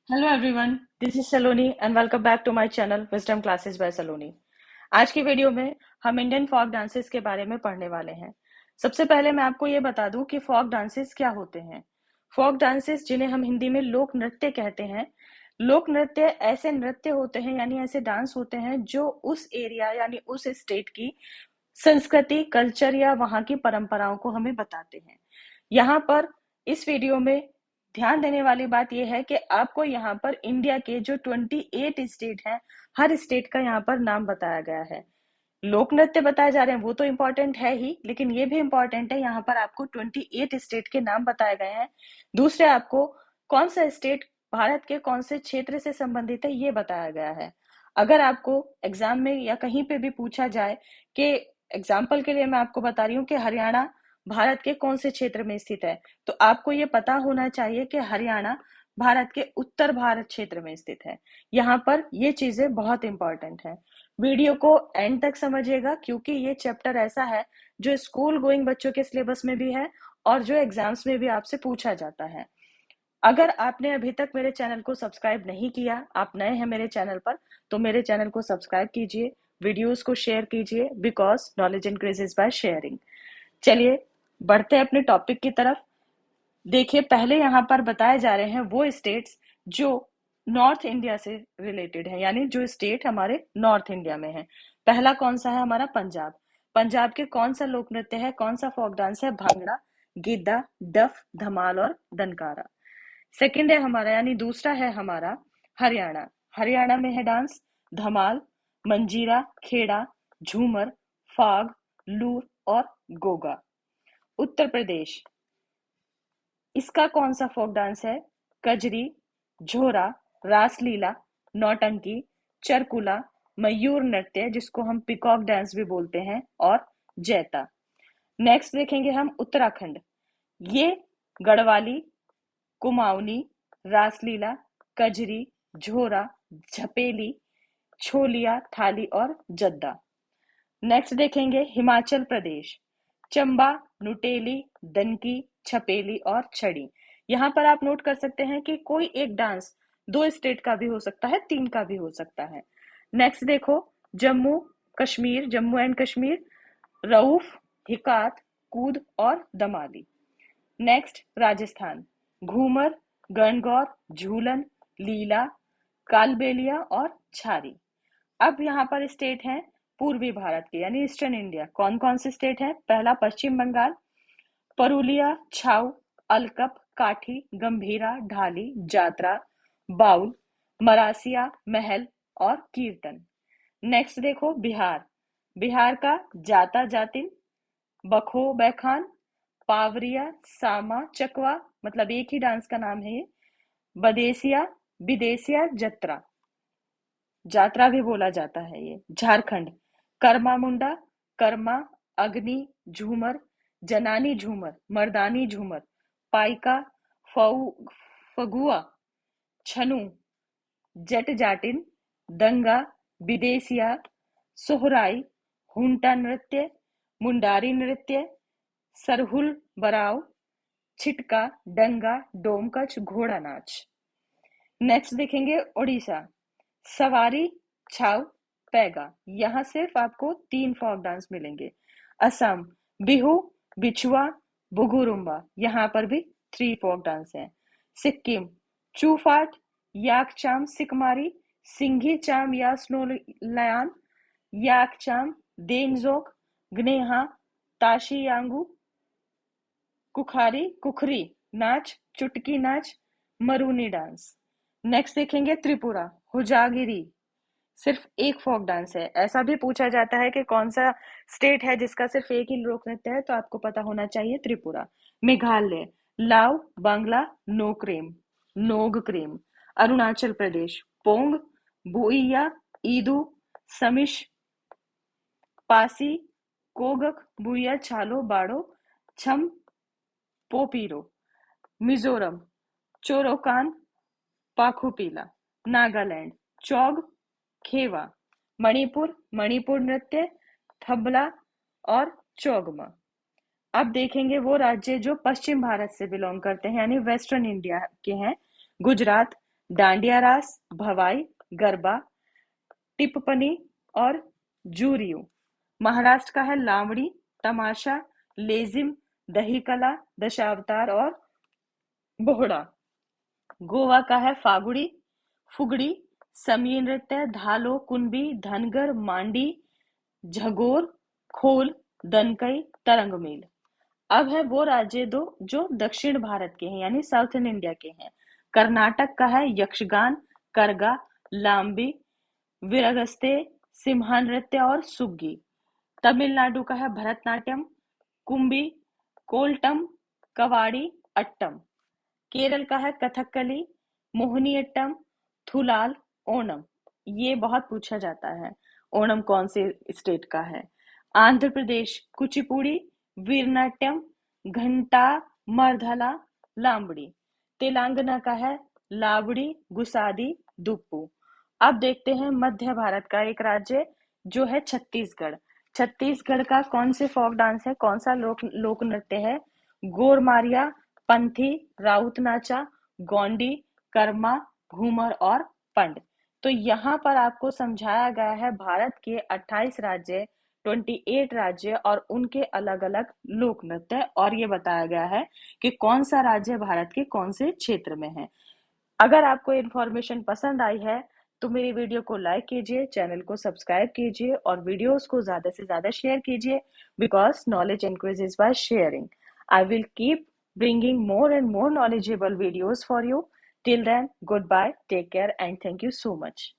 Hello everyone, this is Saloni and welcome back to my channel wisdom classes by Saloni. आज की video में हम Indian folk dances के बारे में पढ़ने वाले हैं। सबसे पहले मैं आपको ये बता दूं कि फोक डांसेस क्या होते हैं। फोक डांसेस, जिन्हें हम हिंदी में लोक नृत्य कहते हैं, लोक नृत्य ऐसे नृत्य होते हैं यानी ऐसे डांस होते हैं जो उस एरिया यानी उस स्टेट की संस्कृति, कल्चर या वहाँ की परंपराओं को हमें बताते हैं। यहाँ पर इस वीडियो में ध्यान देने वाली बात यह है कि आपको यहाँ पर इंडिया के जो 28 स्टेट हैं, हर स्टेट का यहाँ पर नाम बताया गया है। लोक नृत्य बताए जा रहे हैं, वो तो इम्पोर्टेंट है ही, लेकिन ये भी इम्पोर्टेंट है, यहाँ पर आपको 28 स्टेट के नाम बताए गए हैं। दूसरे, आपको कौन सा स्टेट भारत के कौन से क्षेत्र से संबंधित है ये बताया गया है। अगर आपको एग्जाम में या कहीं पे भी पूछा जाए कि, एग्जाम्पल के लिए मैं आपको बता रही हूँ कि हरियाणा भारत के कौन से क्षेत्र में स्थित है, तो आपको ये पता होना चाहिए कि हरियाणा भारत के उत्तर भारत क्षेत्र में स्थित है। यहाँ पर ये चीजें बहुत इंपॉर्टेंट है। वीडियो को एंड तक समझिएगा, क्योंकि ये चैप्टर ऐसा है जो स्कूल गोइंग बच्चों के सिलेबस में भी है और जो एग्जाम्स में भी आपसे पूछा जाता है। अगर आपने अभी तक मेरे चैनल को सब्सक्राइब नहीं किया, आप नए हैं मेरे चैनल पर, तो मेरे चैनल को सब्सक्राइब कीजिए, वीडियोस को शेयर कीजिए, because knowledge increases by sharing. चलिए बढ़ते हैं अपने टॉपिक की तरफ। देखिए, पहले यहाँ पर बताए जा रहे हैं वो स्टेट्स जो नॉर्थ इंडिया से रिलेटेड है, यानी जो स्टेट हमारे नॉर्थ इंडिया में है। पहला कौन सा है? हमारा पंजाब। पंजाब के कौन सा लोक नृत्य है, कौन सा फोक डांस है? भांगड़ा, गिद्दा, डफ, धमाल और दनकारा। सेकंड है हमारा, यानी दूसरा है हमारा हरियाणा। हरियाणा में है डांस धमाल, मंजीरा, खेड़ा, झूमर, फाग, लूर और गोगा। उत्तर प्रदेश, इसका कौन सा फोक डांस है? कजरी, झोरा, रासलीला, नौटंकी, चरकुला, मयूर नृत्य जिसको हम पिकॉक डांस भी बोलते हैं, और जैता। नेक्स्ट देखेंगे हम उत्तराखंड। ये गढ़वाली, कुमाऊनी, रासलीला, कजरी, झोरा, झपेली, छोलिया, थाली और जद्दा। नेक्स्ट देखेंगे हिमाचल प्रदेश। चंबा, नुटेली, दनकी, छपेली और छड़ी। यहाँ पर आप नोट कर सकते हैं कि कोई एक डांस दो स्टेट का भी हो सकता है, तीन का भी हो सकता है। नेक्स्ट देखो, जम्मू कश्मीर, जम्मू एंड कश्मीर, रऊफ, हिकात, कूद और दमाली। नेक्स्ट राजस्थान, घूमर, गणगौर, झूलन, लीला, कालबेलिया और छारी। अब यहाँ पर स्टेट हैं पूर्वी भारत के, यानी ईस्टर्न इंडिया। कौन कौन से स्टेट हैं? पहला पश्चिम बंगाल, परुलिया, छाऊ, अलकप, काठी, गंभीरा, ढाली, जात्रा, बाउल, मरासिया, महल और कीर्तन। नेक्स्ट देखो बिहार। बिहार का जाता जातिन, बखो बैखान, पावरिया, सामा चकवा, मतलब एक ही डांस का नाम है ये, बदेसिया, विदेसिया, जत्रा, जात्रा भी बोला जाता है ये। झारखंड, कर्मा मुंडा, कर्मा, अग्नि, झूमर, जनानी झूमर, मर्दानी झूमर, पाइका, फऊ, फगुआ, छनु, जट जाटिन, दंगा, विदेसिया, सोहराई, हुंटा नृत्य, मुंडारी नृत्य, सरहुल बराव, छिटका, डंगा, डोमकच, घोड़ा नाच। नेक्स्ट देखेंगे उड़ीसा। सवारी, छाव, पैगा। यहाँ सिर्फ आपको तीन फोक डांस मिलेंगे। असम, बिहू, बिछुआ, बुगुरुम्बा। यहाँ पर भी थ्री फोक डांस हैं। सिक्किम, चूफाट, याकचाम सिकमारी, सिंघी चाम या स्नोलयान, याकचाम, देनजोक, ग्नेहा, ताशियांगू, कुखारी, कुखरी नाच, चुटकी नाच, मरूनी डांस। नेक्स्ट देखेंगे त्रिपुरा, हुजागिरी। सिर्फ एक फोक डांस है। ऐसा भी पूछा जाता है कि कौन सा स्टेट है जिसका सिर्फ एक ही लोक नृत्य है, तो आपको पता होना चाहिए त्रिपुरा। मेघालय, लाव, बांग्ला, नोक्रेम, नोग क्रेम। अरुणाचल प्रदेश, पोंग, बुइया, ईदू, समिश, पासी, कोगक, बुइया, छालो, बाड़ो, छम, पोपीरो। मिजोरम, चोरोकान, पाखुपीला। नागालैंड, चौग, खेवा। मणिपुर, मणिपुर नृत्य, थबला और चोगमा। अब देखेंगे वो राज्य जो पश्चिम भारत से बिलोंग करते हैं, यानी वेस्टर्न इंडिया के हैं। गुजरात, डांडिया रास, भवाई, गरबा, टिप्पणी और जूरियो। महाराष्ट्र का है लावणी, तमाशा, लेजिम, दही कला, दशावतार और बोहड़ा। गोवा का है फागुड़ी, फुगड़ी, समी नृत्य, धालो, कुणबी, धनगर, मांडी, झगोर, खोल, दनकई, तरंगमेल। अब है वो राज्य दो जो दक्षिण भारत के हैं यानी साउथर्न इंडिया के हैं। कर्नाटक का है यक्षगान, करगा, लाम्बी, विरगस्ते, सिम्हा नृत्य और सुग्गी। तमिलनाडु का है भरतनाट्यम, कुम्बी, कोल्टम, कवाड़ी, अट्टम। केरल का है कथकली, मोहिनीअट्टम, थुलाल, ओणम। ये बहुत पूछा जाता है, ओणम कौन से स्टेट का है। आंध्र प्रदेश कुचिपुड़ी, वीरनाट्यम, घंटा, मरधला, लांबड़ी। तेलंगाना का है लावड़ी, गुसादी, दुप्पू। अब देखते हैं मध्य भारत का एक राज्य जो है छत्तीसगढ़। छत्तीसगढ़ का कौन से फोक डांस है, कौन सा लोक नृत्य है? गोरमारिया, पंथी, राउत नाचा, गोंडी, कर्मा, घूमर और पंड। तो यहाँ पर आपको समझाया गया है भारत के 28 राज्य, 28 राज्य और उनके अलग अलग लोक नृत्य, और ये बताया गया है कि कौन सा राज्य भारत के कौन से क्षेत्र में है। अगर आपको इन्फॉर्मेशन पसंद आई है तो मेरी वीडियो को लाइक कीजिए, चैनल को सब्सक्राइब कीजिए और वीडियोस को ज्यादा से ज्यादा शेयर कीजिए, because knowledge increases by sharing. I will keep bringing more and more knowledgeable videos for you. Till then, goodbye, take care, and thank you so much.